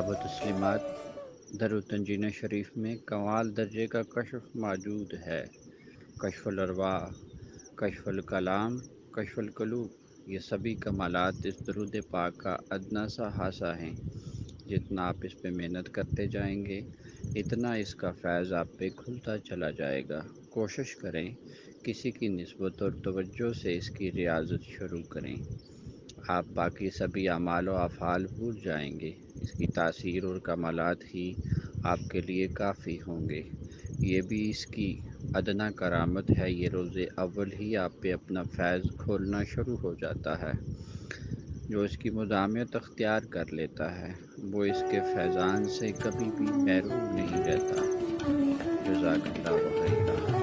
आदाब व तस्लीमात। दरुतंजीना शरीफ में कमाल दर्जे का कशफ मौजूद है। कशफुल अरवाह, कशफुल कलाम, कशफुल कलूब, ये सभी कमालात इस दरूद पाक का अदना सा हासा हैं। जितना आप इस पे मेहनत करते जाएंगे, इतना इसका फैज़ आप पे खुलता चला जाएगा। कोशिश करें किसी की निस्बत और तवज्जो से इसकी रियाज़त शुरू करें। आप बाकी सभी अमाल व अफ़ाल भूल जाएंगे। इसकी तासीर और कमालात ही आपके लिए काफ़ी होंगे। ये भी इसकी अदना करामत है, ये रोज़े अव्वल ही आप पे अपना फैज़ खोलना शुरू हो जाता है। जो इसकी मुदामियत अख्तियार कर लेता है, वो इसके फैज़ान से कभी भी महरूम नहीं रहता। जज़ाकल्लाहु खैरा।